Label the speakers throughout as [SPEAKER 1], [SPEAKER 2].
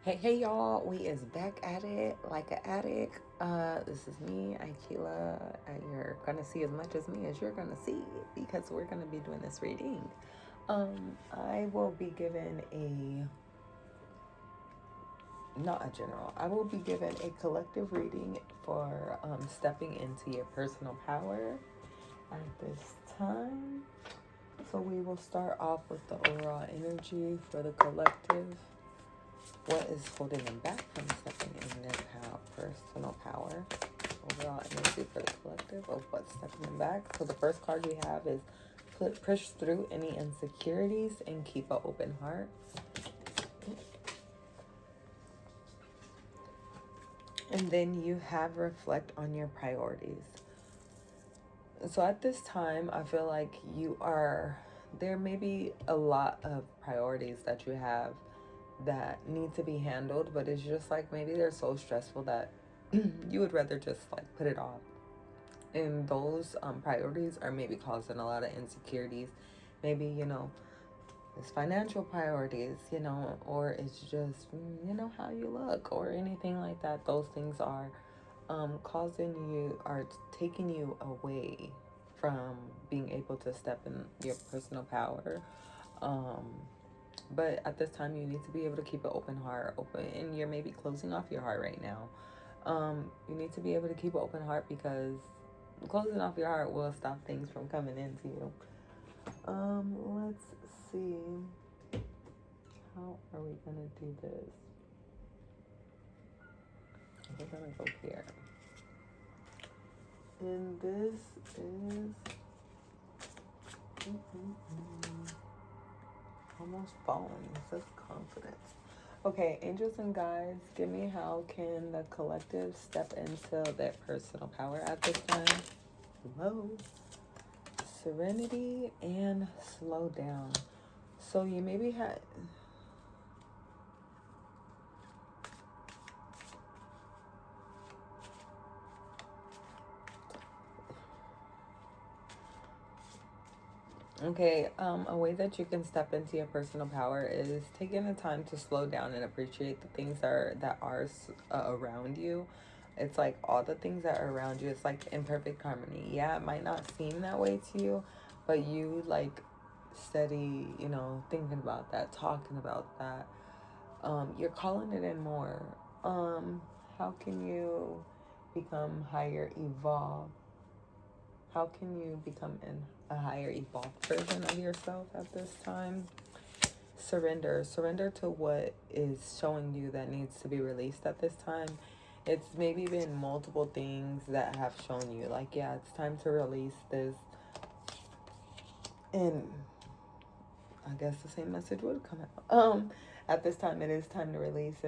[SPEAKER 1] Hey y'all, we is back at it like an addict. This is me, Aikila. You're gonna see as much as me as you're gonna see because we're gonna be doing this reading. I will be given not a general, I will be given a collective reading for stepping into your personal power at this time. So we will start off with the overall energy for the collective. What is holding them back from stepping in their personal power? Overall energy for the collective of what's stepping them back. So the first card we have is push through any insecurities and keep an open heart. And then you have reflect on your priorities. So at this time, I feel like there may be a lot of priorities that you have that need to be handled, but it's just like maybe they're so stressful that you would rather just like put it off. And those priorities are maybe causing a lot of insecurities. Maybe, it's financial priorities, or it's just, how you look or anything like that. Those things are taking you away from being able to step in your personal power. But at this time, you need to be able to keep an open heart, and you're maybe closing off your heart right now. You need to be able to keep an open heart because closing off your heart will stop things from coming into you. Let's see. How are we gonna do this? We're gonna go here. And this is almost falling. It says confidence. Okay, angels and guides, give me how can the collective step into their personal power at this time? Whoa. Serenity and slow down. So you maybe had... Okay, a way that you can step into your personal power is taking the time to slow down and appreciate the things that are around you. It's like all the things that are around you, it's like in perfect harmony. Yeah, it might not seem that way to you, but you like steady, thinking about that, talking about that. You're calling it in more. How can you become higher evolved? How can you become a higher evolved version of yourself at this time? Surrender to what is showing you that needs to be released at this time. It's maybe been multiple things that have shown you like, yeah, it's time to release this. And I guess the same message would come out. At this time, it is time to release.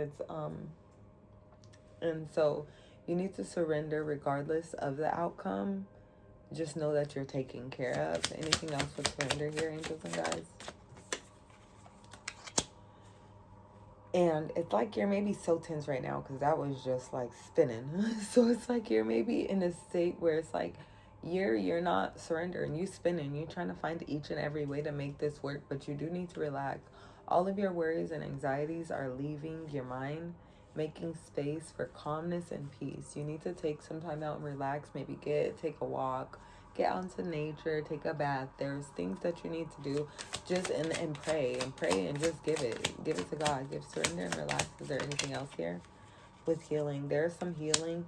[SPEAKER 1] And so you need to surrender regardless of the outcome. Just know that you're taken care of. Anything else with surrender here, angels and guys? And it's like you're maybe so tense right now because that was just like spinning. So it's like you're maybe in a state where it's like you're not surrendering. You spinning. You're trying to find each and every way to make this work, but you do need to relax. All of your worries and anxieties are leaving your mind, making space for calmness and peace. You need to take some time out and relax. Maybe take a walk, get out into nature, take a bath. There's things that you need to do. Just and pray and just give it to God. Give surrender and relax. Is there anything else here with healing? There's some healing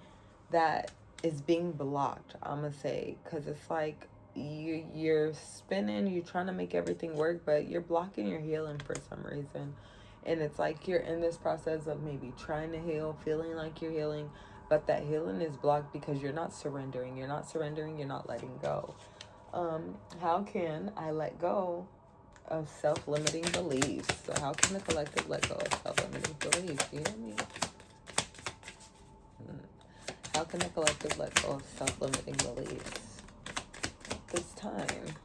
[SPEAKER 1] that is being blocked, I'm gonna say, because it's like you're spinning, you're trying to make everything work, but you're blocking your healing for some reason. And it's like you're in this process of maybe trying to heal, feeling like you're healing, but that healing is blocked because you're not surrendering. You're not letting go. How can I let go of self-limiting beliefs? So how can the collective let go of self-limiting beliefs? You hear me? How can the collective let go of self-limiting beliefs this time?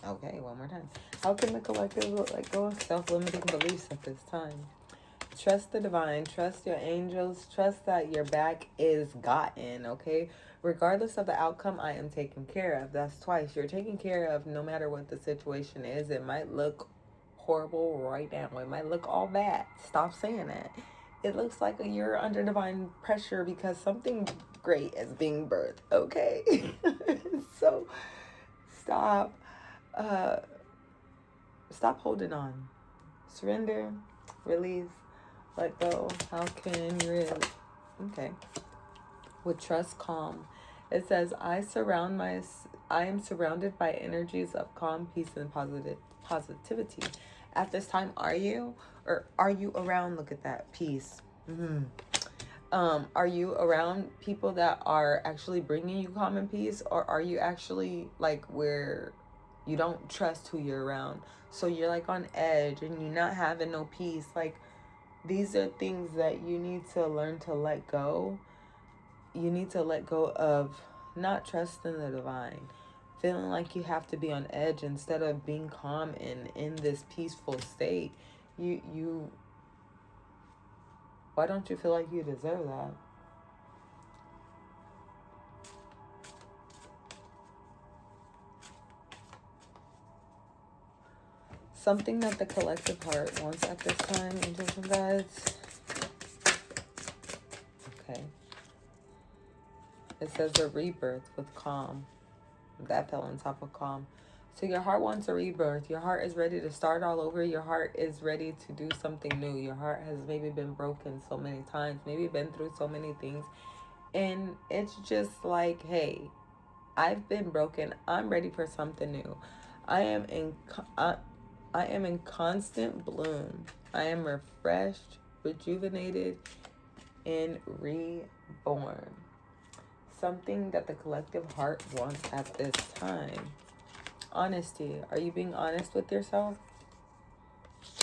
[SPEAKER 1] Okay, one more time. How can the collective let go of self-limiting beliefs at this time? Trust the divine, trust your angels, trust that your back is gotten, okay? Regardless of the outcome, I am taken care of. That's twice. You're taken care of no matter what the situation is. It might look horrible right now. It might look all bad. Stop saying that. It looks like you're under divine pressure because something great is being birthed, okay? So stop stop holding on. Surrender, release, let go. How can you really? Okay. With trust, calm. It says, I am surrounded by energies of calm, peace, and positivity. At this time, are you? Or are you around? Look at that. Peace. Are you around people that are actually bringing you calm and peace? Or are you actually like where you don't trust who you're around? So you're like on edge and you're not having no peace. Like, these are things that you need to learn to let go. You need to let go of not trusting the divine, feeling like you have to be on edge instead of being calm and in this peaceful state. Why don't you feel like you deserve that? Something that the collective heart wants at this time, angels and guides. Okay. It says a rebirth with calm. That fell on top of calm. So your heart wants a rebirth. Your heart is ready to start all over. Your heart is ready to do something new. Your heart has maybe been broken so many times. Maybe been through so many things. And it's just like, hey, I've been broken. I'm ready for something new. I am in constant bloom. I am refreshed, rejuvenated, and reborn. Something that the collective heart wants at this time. Honesty. Are you being honest with yourself?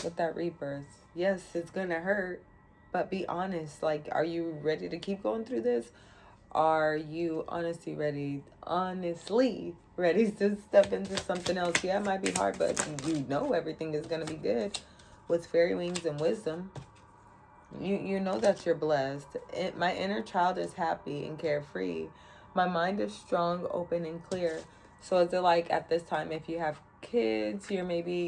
[SPEAKER 1] With that rebirth. Yes, it's gonna hurt, but be honest. Like, are you ready to keep going through this? Are you honestly ready to step into something else? Yeah, it might be hard, but you know everything is gonna be good with fairy wings and wisdom. You know that you're blessed. My inner child is happy and carefree. My mind is strong, open, and clear. So is it like at this time, if you have kids, you're maybe,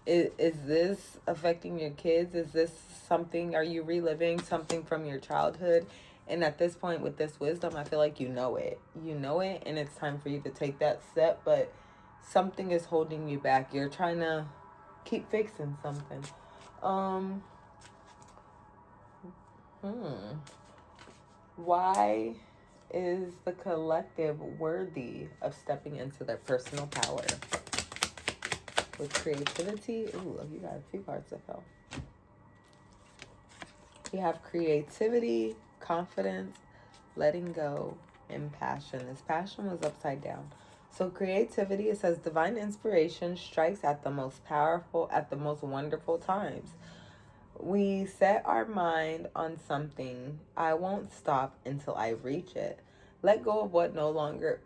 [SPEAKER 1] is this affecting your kids? Is this something, are you reliving something from your childhood? And at this point with this wisdom, I feel like you know it. You know it, and it's time for you to take that step, but something is holding you back. You're trying to keep fixing something. Why is the collective worthy of stepping into their personal power? With creativity, ooh, you got a few cards that fell. You have creativity, confidence, letting go, and passion. This passion was upside down. So creativity, it says divine inspiration strikes at the most powerful, at the most wonderful times. We set our mind on something. I won't stop until I reach it. Let go of what no longer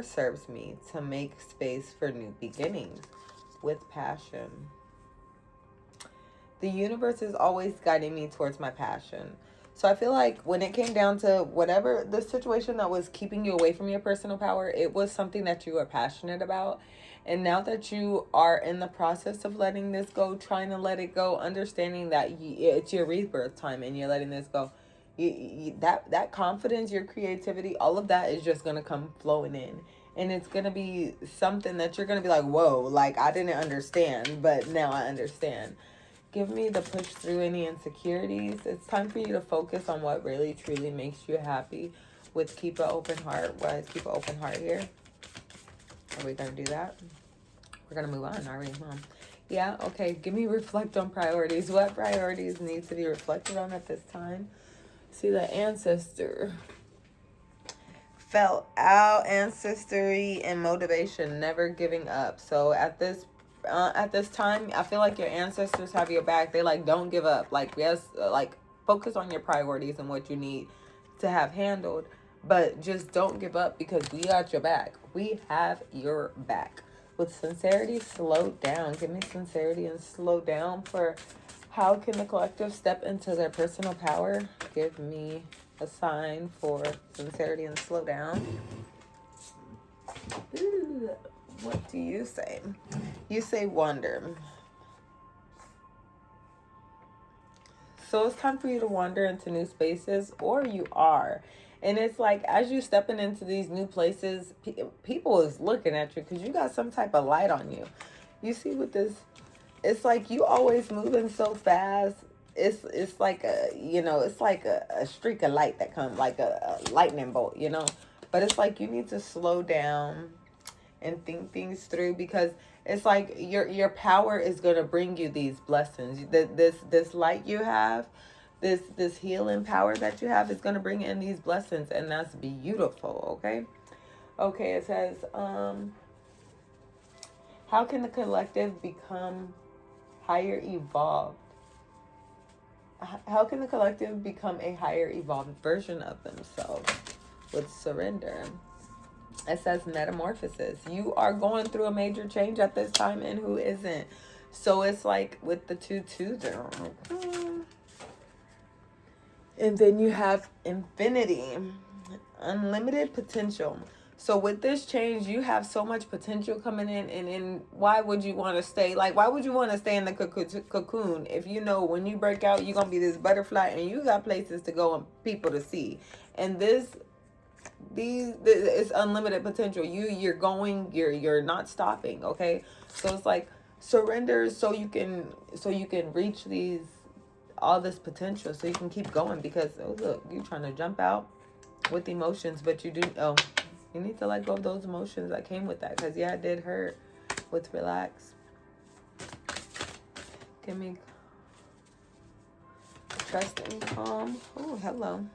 [SPEAKER 1] serves me to make space for new beginnings with passion. The universe is always guiding me towards my passion. So I feel like when it came down to whatever the situation that was keeping you away from your personal power, it was something that you were passionate about. And now that you are in the process of letting this go, trying to let it go, understanding that it's your rebirth time and you're letting this go, that confidence, your creativity, all of that is just going to come flowing in. And it's going to be something that you're going to be like, whoa, like I didn't understand, but now I understand. Give me the push through any insecurities. It's time for you to focus on what really, truly makes you happy with keep an open heart. Why is keep an open heart here? Are we going to do that? We're going to move on, are we, Mom? Yeah, okay. Give me reflect on priorities. What priorities need to be reflected on at this time? See, the ancestor fell out. Ancestry and motivation, never giving up. So at this time, I feel like your ancestors have your back. They like, don't give up. Like, yes, like focus on your priorities and what you need to have handled, but just don't give up because we got your back. We have your back. With sincerity, slow down. Give me sincerity and slow down for how can the collective step into their personal power. Give me a sign for sincerity and slow down. Ooh. What do you say? You say wander. So it's time for you to wander into new spaces, or you are. And it's like, as you stepping into these new places, people is looking at you because you got some type of light on you. You see with this, it's like you always moving so fast. It's like a, you know, it's like a streak of light that comes, like a lightning bolt, you know. But it's like you need to slow down and think things through, because it's like your power is going to bring you these blessings. This light you have, this healing power that you have, is going to bring in these blessings, and that's beautiful. Okay, it says how can the collective become higher evolved? How can the collective become a higher evolved version of themselves with surrender? It says metamorphosis. You are going through a major change at this time, and who isn't? So it's like with the 2 there. And then you have infinity, unlimited potential. So with this change, you have so much potential coming in, and why would you want to stay? Like, why would you want to stay in the cocoon if you know when you break out, you're going to be this butterfly, and you got places to go and people to see. And this it's unlimited potential. You're not stopping. Okay, so it's like surrender, so you can reach all this potential, so you can keep going. Because oh look, you're trying to jump out with emotions, but you need to let go of those emotions that came with that, because yeah, it did hurt. With relax, give me trust and calm. Oh, hello.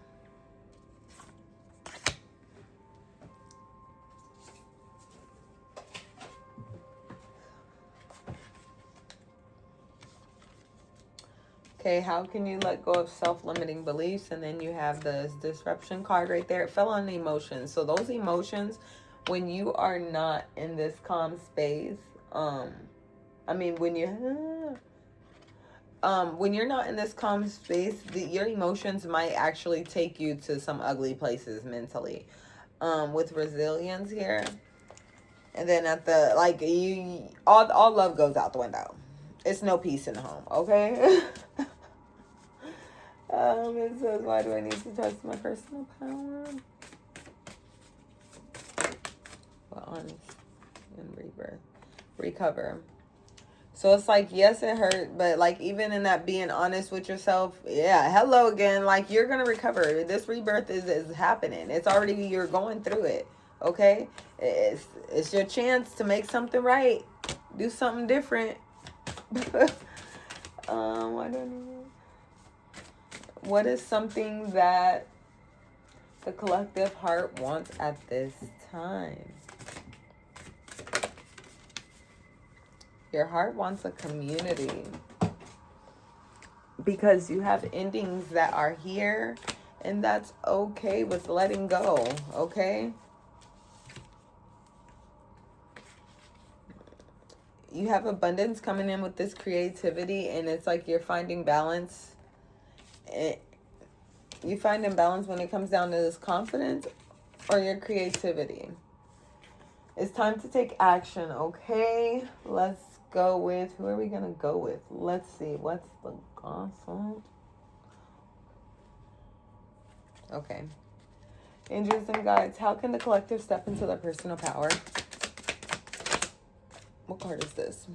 [SPEAKER 1] Okay, how can you let go of self-limiting beliefs? And then you have the disruption card right there. It fell on the emotions. So those emotions, when you are not in this calm space, when you're not in this calm space, your emotions might actually take you to some ugly places mentally. With resilience here. And then at the, like, all love goes out the window. It's no peace in the home, okay? It says, why do I need to trust my personal power? Well, honest and rebirth. Recover. So it's like, yes, it hurt, but like, even in that being honest with yourself, yeah, hello again. Like, you're going to recover. This rebirth is happening. It's already, you're going through it. Okay? It's your chance to make something right. Do something different. I don't know. What is something that the collective heart wants at this time? Your heart wants a community, because you have endings that are here, and that's okay with letting go, okay? You have abundance coming in with this creativity, and it's like you're finding balance. You find imbalance when it comes down to this confidence or your creativity. It's time to take action, okay? Let's go with, who are we going to go with? Let's see, what's the gossip? Okay. Angels and guides, how can the collective step into their personal power? What card is this?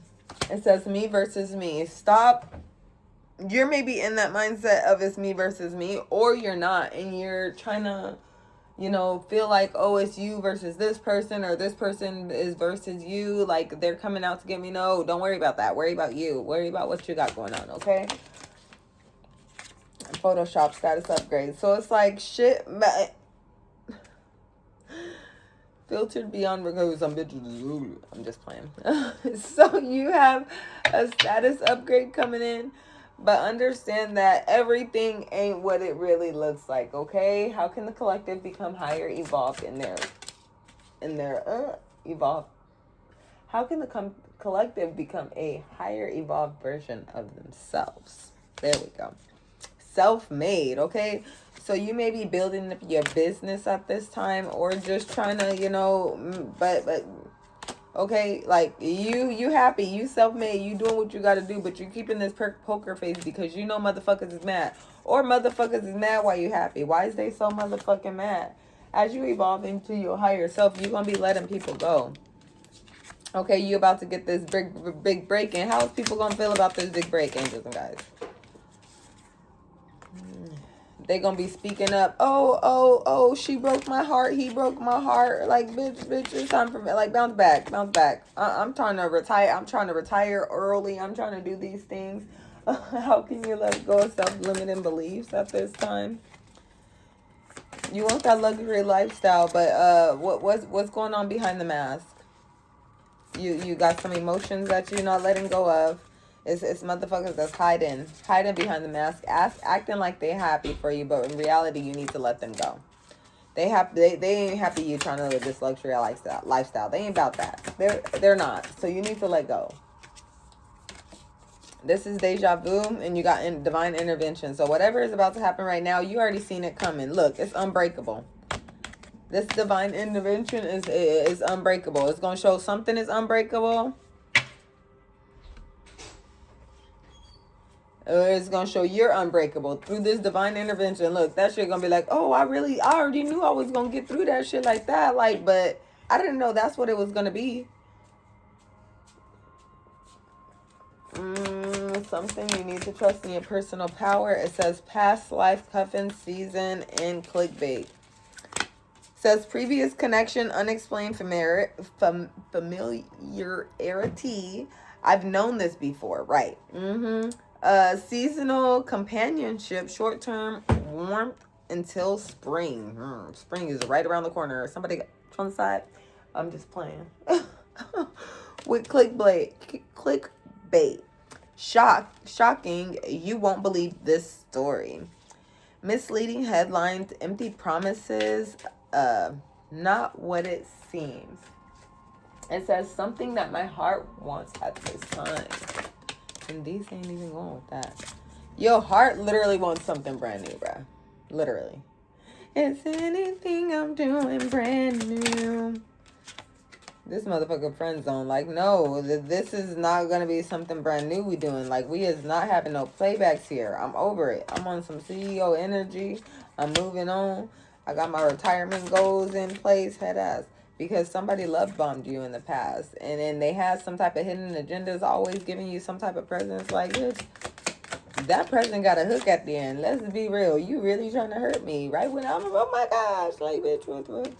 [SPEAKER 1] It says me versus me. Stop. You're maybe in that mindset of it's me versus me, or you're not, and you're trying to, feel like, oh, it's you versus this person, or this person is versus you, like they're coming out to get me. No, don't worry about that. Worry about you. Worry about what you got going on, okay? Photoshop status upgrade. So it's like, shit, filtered beyond Virgos. I'm just playing. So you have a status upgrade coming in, but understand that everything ain't what it really looks like, okay? How can the collective become higher evolved in their evolved? How can the collective become a higher evolved version of themselves? There we go. Self-made, okay? So you may be building up your business at this time, or just trying to, but Okay, like you happy, you self-made, you doing what you got to do, but you keeping this poker face because you know motherfuckers is mad, or motherfuckers is mad while you happy. Why is they so motherfucking mad? As you evolve into your higher self, you're gonna be letting people go. Okay, you about to get this big break in. How is people gonna feel about this big break, angels and guys? They gonna be speaking up. Oh, she broke my heart. He broke my heart. Like, bitch, it's time for me. Like, bounce back. I'm trying to retire. I'm trying to retire early. I'm trying to do these things. How can you let go of self-limiting beliefs at this time? You want that luxury lifestyle, but what's going on behind the mask? You got some emotions that you're not letting go of. It's motherfuckers that's hiding behind the mask, acting like they happy for you, but in reality, you need to let them go. They ain't happy you trying to live this luxury lifestyle. They ain't about that. They're not. So you need to let go. This is deja vu, and you got divine intervention. So whatever is about to happen right now, you already seen it coming. Look, it's unbreakable. This divine intervention is unbreakable. It's gonna show something is unbreakable. It's gonna show you're unbreakable through this divine intervention. Look, that shit gonna be like, oh, I already knew I was gonna get through that shit like that. Like, but I didn't know that's what it was gonna be. Something you need to trust in your personal power. It says past life cuffing season in clickbait. Says previous connection, unexplained familiarity. I've known this before, right? Seasonal companionship, short-term warmth until spring. Spring is right around the corner. Somebody on the side. I'm just playing. With clickbait. Shocking. You won't believe this story. Misleading headlines, empty promises, not what it seems. It says something that my heart wants at this time. And these ain't even going with that. Your heart literally wants something brand new, bruh. Literally. It's anything I'm doing brand new. This motherfucker friend zone. Like, no, this is not going to be something brand new we doing. Like, we is not having no playbacks here. I'm over it. I'm on some CEO energy. I'm moving on. I got my retirement goals in place, head ass. Because somebody love bombed you in the past. And then they had some type of hidden agendas, always giving you some type of presents. Like, bitch, that present got a hook at the end. Let's be real. You really trying to hurt me. Right when I'm, oh my gosh. Like, bitch, what?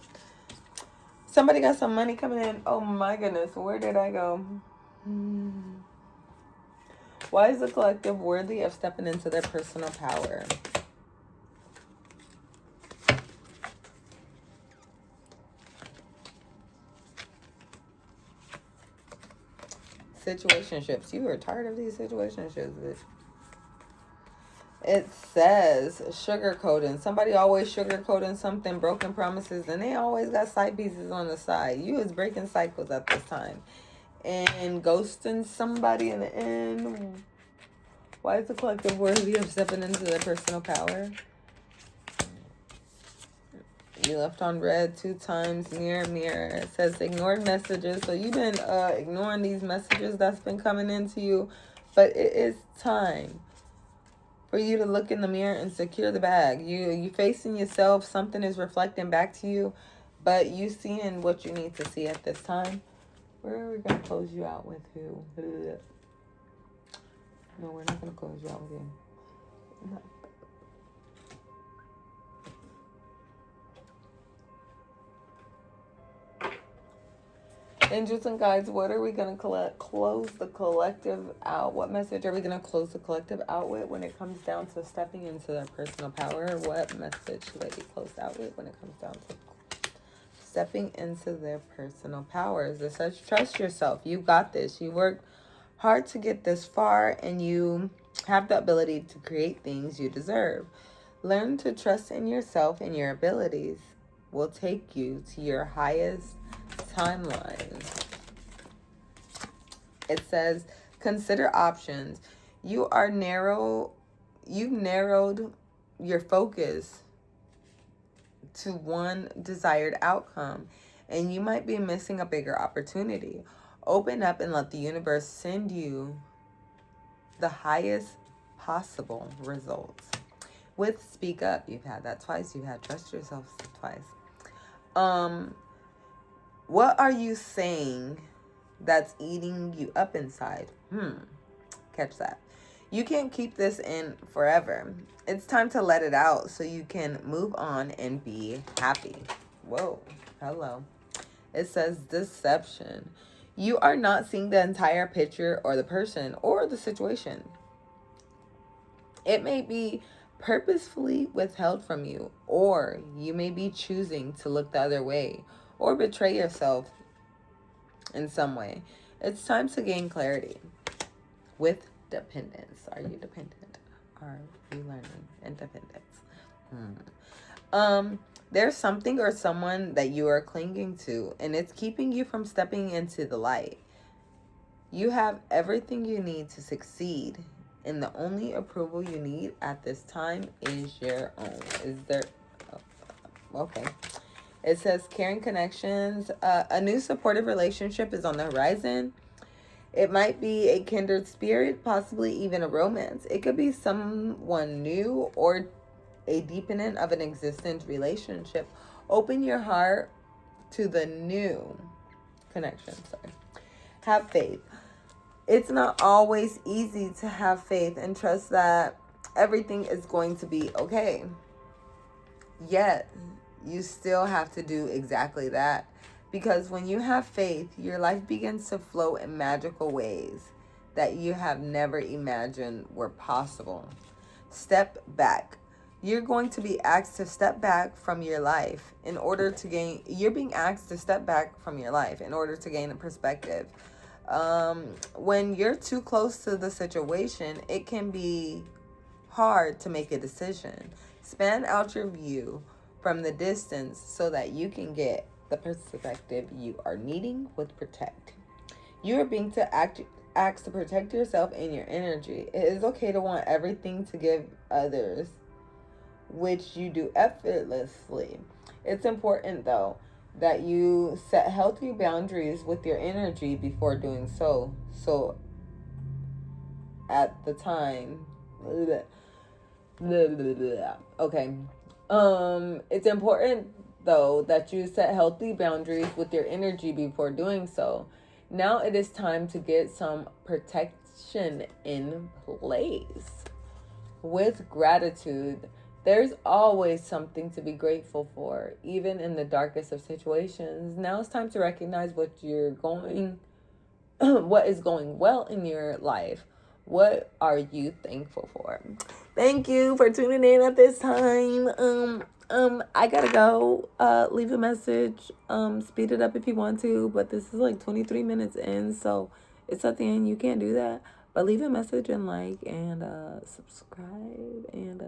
[SPEAKER 1] Somebody got some money coming in. Oh my goodness. Where did I go? Why is the collective worthy of stepping into their personal power? Situationships. You are tired of these situationships, bitch. It says sugarcoating. Somebody always sugarcoating something, broken promises, and they always got side pieces on the side. You is breaking cycles at this time. And ghosting somebody in the end. Why is the collective worthy of stepping into their personal power? You left on red 2 times. Mirror. It says ignored messages. So you've been ignoring these messages that's been coming into you. But it is time for you to look in the mirror and secure the bag. You facing yourself. Something is reflecting back to you. But you seeing what you need to see at this time. Where are we going to close you out with who? No, we're not going to close you out with you. No. Angels and guides, what are we going to close the collective out? What message are we going to close the collective out with when it comes down to stepping into their personal power? What message should they be closed out with when it comes down to stepping into their personal powers? It says, trust yourself. You got this. You worked hard to get this far, and you have the ability to create things you deserve. Learn to trust in yourself, and your abilities will take you to your highest timeline. It says, consider options. You've narrowed your focus to one desired outcome, and you might be missing a bigger opportunity. Open up and let the universe send you the highest possible results. With speak up, you've had that twice. You've had trust yourself twice. What are you saying that's eating you up inside? Catch that. You can't keep this in forever. It's time to let it out so you can move on and be happy. Whoa, hello. It says deception. You are not seeing the entire picture or the person or the situation. It may be purposefully withheld from you, or you may be choosing to look the other way or betray yourself in some way. It's time to gain clarity with dependence. Are you dependent? Are you learning independence? There's something or someone that you are clinging to, and it's keeping you from stepping into the light. You have everything you need to succeed, and the only approval you need at this time is your own. Is there... okay. It says caring connections. A new supportive relationship is on the horizon. It might be a kindred spirit, possibly even a romance. It could be someone new or a deepening of an existing relationship. Open your heart to the new connection. Have faith. It's not always easy to have faith and trust that everything is going to be okay. Yet, you still have to do exactly that. Because when you have faith, your life begins to flow in magical ways that you have never imagined were possible. Step back. You're going to be asked to step back from your life in order to gain... You're being asked to step back from your life in order to gain a perspective. When you're too close to the situation, it can be hard to make a decision. Span out your view from the distance so that you can get the perspective you are needing with protect. You are being asked to protect yourself and your energy. It is okay to want everything to give others, which you do effortlessly. It's important, though, that you set healthy boundaries with your energy before doing so. So, at the time... okay. It's important, though, that you set healthy boundaries with your energy before doing so. Now it is time to get some protection in place. With gratitude, there's always something to be grateful for, even in the darkest of situations. Now it's time to recognize what is going well in your life. What are you thankful for? Thank you for tuning in at this time. I gotta go. Leave a message. Speed it up if you want to, but this is like 23 minutes in, so it's at the end. You can't do that. But leave a message and like and subscribe and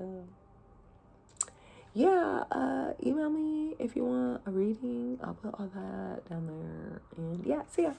[SPEAKER 1] email me if you want a reading. I'll put all that down there. And yeah, see ya.